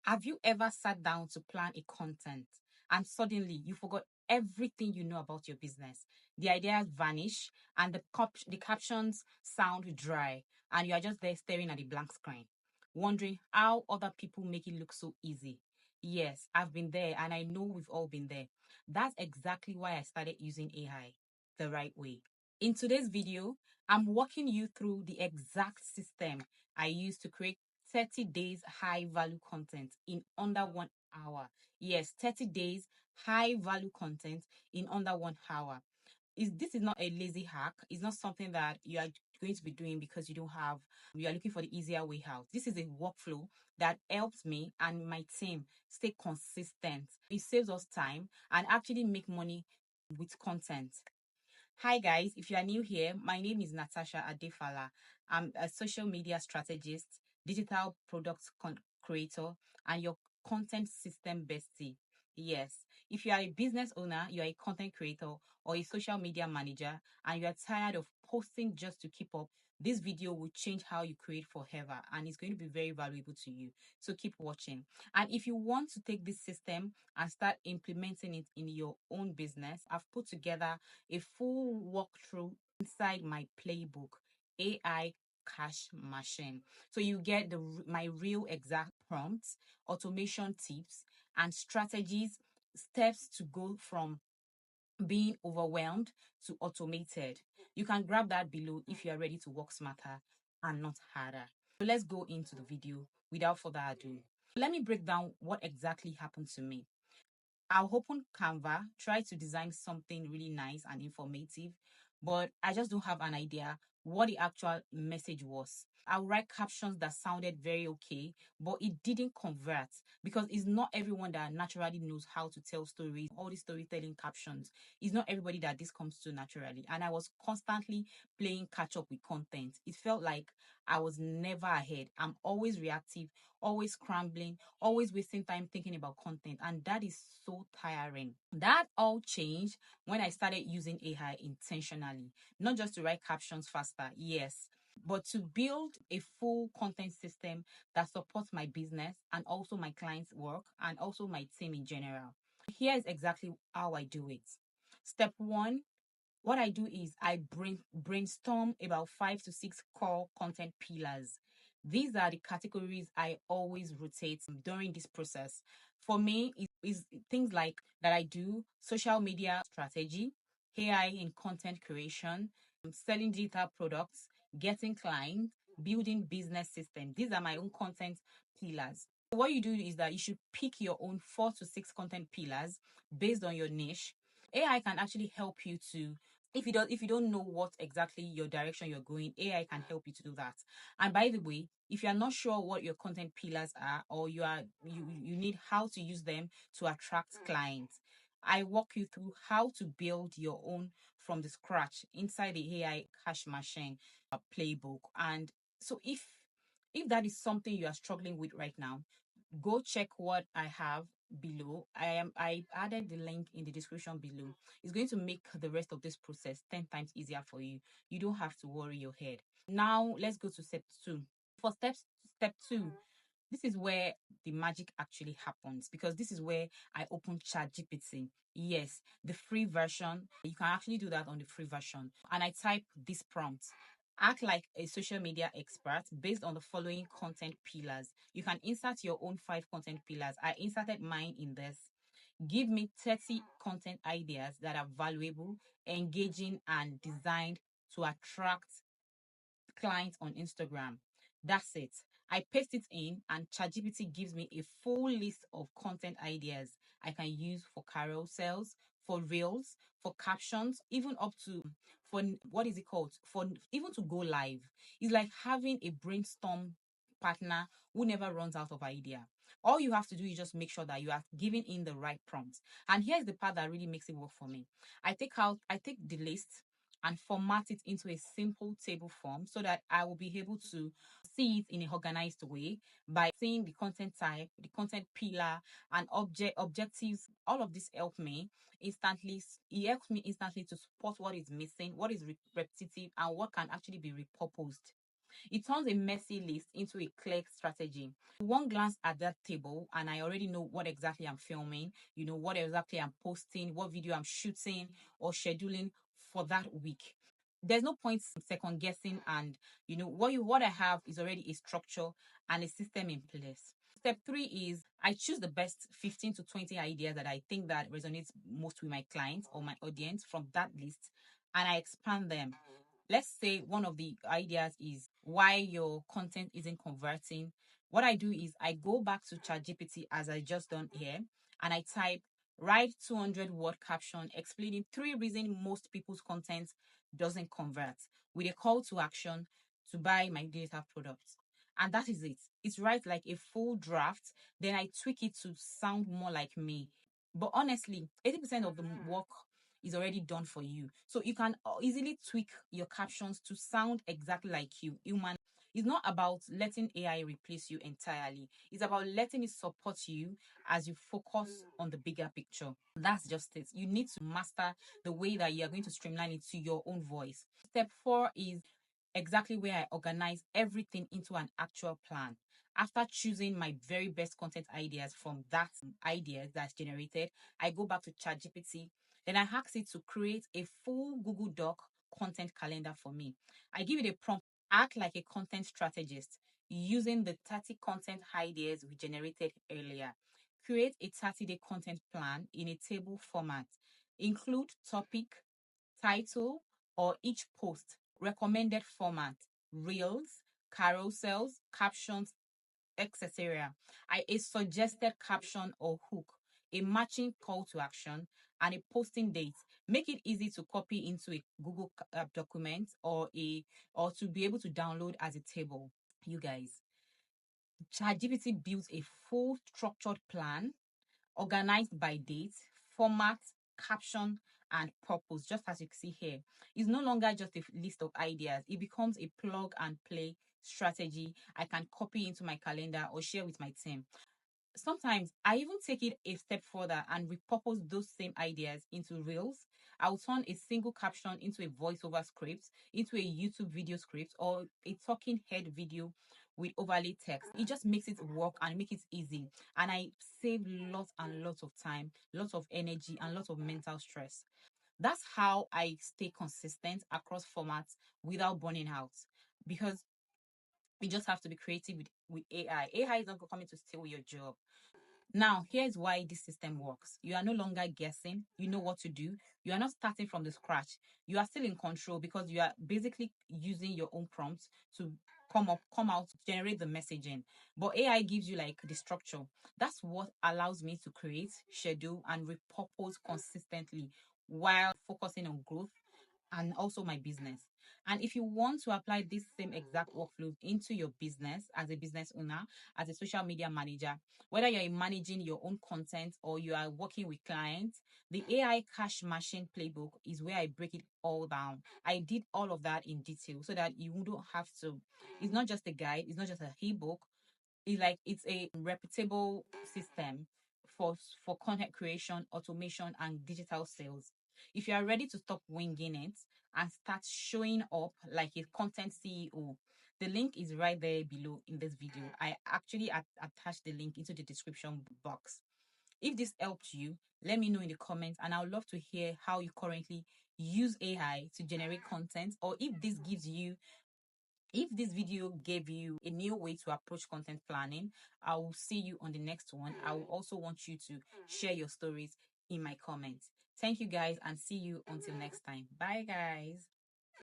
Have you ever sat down to plan a content and suddenly you forgot everything you know about your business? The ideas vanish and the captions sound dry, and you are just there staring at a blank screen, wondering how other people make it look so easy. Yes, I've been there and I know we've all been there. That's exactly why I started using AI the right way. In today's video, I'm walking you through the exact system I use to create 30 days high value content in under 1 hour. Yes, 30 days high value content in under 1 hour. This is not a lazy hack. It's not something that you are going to be doing because you are looking for the easier way out. This is a workflow that helps me and my team stay consistent. It saves us time and actually make money with content. Hi guys, if you are new here, my name is Natasha Adefala. I'm a social media strategist, digital product creator, and your content system bestie. Yes, if you are a business owner, you are a content creator or a social media manager, and you are tired of posting just to keep up, this video will change how you create forever and it's going to be very valuable to you. So keep watching. And if you want to take this system and start implementing it in your own business, I've put together a full walkthrough inside my playbook, AI Cash Machine. So you get my real exact prompts, automation tips, and strategies, steps to go from being overwhelmed to automated. You can grab that below if you are ready to work smarter and not harder. So let's go into the video without further ado. Let me break down what exactly happened to me. I'll open Canva, try to design something really nice and informative, but I just don't have an idea what the actual message was. I'll write captions that sounded very okay, but it didn't convert because it's not everyone that naturally knows how to tell stories. All the storytelling captions, it's not everybody that this comes to naturally. And I was constantly playing catch up with content. It felt like I was never ahead. I'm always reactive, always scrambling, always wasting time thinking about content. And that is so tiring. That all changed when I started using AI intentionally, not just to write captions faster, yes, but to build a full content system that supports my business and also my clients' work and also my team in general. Here is exactly how I do it. Step one, what I do is I brainstorm about 5 to 6 core content pillars. These are the categories I always rotate during this process. For me, it is things like that I do social media strategy, AI in content creation, selling digital products, getting clients, building business system. These are my own content pillars. What you do is that you should pick your own 4 to 6 content pillars based on your niche. AI can actually help you to if you don't know what exactly your direction you're going, AI can help you to do that. And by the way, if you are not sure what your content pillars are or you need how to use them to attract clients, I walk you through how to build your own from the scratch inside the AI cash machine playbook. And so if that is something you are struggling with right now, go check what I have below. I added the link in the description below. It's going to make the rest of this process 10 times easier for you. You don't have to worry your head. Now let's go to step two. For step two, this is where the magic actually happens because this is where I open ChatGPT. Yes, the free version. You can actually do that on the free version. And I type this prompt. Act like a social media expert based on the following content pillars. You can insert your own 5 content pillars. I inserted mine in this. Give me 30 content ideas that are valuable, engaging, and designed to attract clients on Instagram. That's it. I paste it in, and ChatGPT gives me a full list of content ideas I can use for carousels, for reels, for captions, even up to for what is it called? For even to go live. It's like having a brainstorm partner who never runs out of idea. All you have to do is just make sure that you are giving in the right prompts. And here's the part that really makes it work for me. I take the list and format it into a simple table form so that I will be able to see it in an organized way by seeing the content type, the content pillar, and objectives. All of this help me instantly. It helps me instantly to spot what is missing, what is repetitive, and what can actually be repurposed. It turns a messy list into a clear strategy. One glance at that table, and I already know what exactly I'm filming, what exactly I'm posting, what video I'm shooting or scheduling for that week. There's no point second guessing, and what I have is already a structure and a system in place. Step 3 is I choose the best 15 to 20 ideas that I think that resonates most with my clients or my audience from that list, and I expand them. Let's say one of the ideas is why your content isn't converting. What I do is I go back to ChatGPT as I just done here, and I type write 200-word caption explaining 3 reasons most people's content doesn't convert, with a call to action to buy my digital products. And that is it. It's right like a full draft. Then I tweak it to sound more like me. But honestly, 80% of the work is already done for you. So you can easily tweak your captions to sound exactly like you, human. It's not about letting AI replace you entirely. It's about letting it support you as you focus on the bigger picture. That's just it. You need to master the way that you're going to streamline it to your own voice. Step 4 is exactly where I organize everything into an actual plan. After choosing my very best content ideas from that idea that's generated, I go back to ChatGPT. Then I ask it to create a full Google Doc content calendar for me. I give it a prompt, act like a content strategist using the 30 content ideas we generated earlier. Create a 30-day content plan in a table format. Include topic, title, or each post, recommended format, reels, carousels, captions, etc. A suggested caption or hook, a matching call to action, and a posting date. Make it easy to copy into a Google document or to be able to download as a table. You guys, ChatGPT builds a full structured plan organized by date, format, caption, and purpose, just as you see here. It's no longer just a list of ideas. It becomes a plug and play strategy I can copy into my calendar or share with my team. Sometimes I even take it a step further and repurpose those same ideas into reels. I'll turn a single caption into a voiceover script, into a YouTube video script, or a talking head video with overlay text. It just makes it work and make it easy. And I save lots and lots of time, lots of energy, and lots of mental stress. That's how I stay consistent across formats without burning out. Because you just have to be creative with AI. AI is not coming to steal your job. Now, here's why this system works. You are no longer guessing. You know what to do. You are not starting from the scratch. You are still in control because you are basically using your own prompts to come out, generate the messaging. But AI gives you like the structure. That's what allows me to create, schedule, and repurpose consistently while focusing on growth and also my business. And if you want to apply this same exact workflow into your business as a business owner, as a social media manager, whether you're managing your own content or you are working with clients, the AI cash machine playbook is where I break it all down. I did all of that in detail so that you don't have to, it's not just a guide, it's not just a ebook, it's a reputable system for content creation, automation, and digital sales. If you are ready to stop winging it and start showing up like a content CEO, the link is right there below in this video. I actually attached the link into the description box. If this helped you, let me know in the comments, and I would love to hear how you currently use AI to generate content, or if this video gave you a new way to approach content planning. I will see you on the next one. I will also want you to share your stories in my comments. Thank you guys, and see you until next time. Bye guys.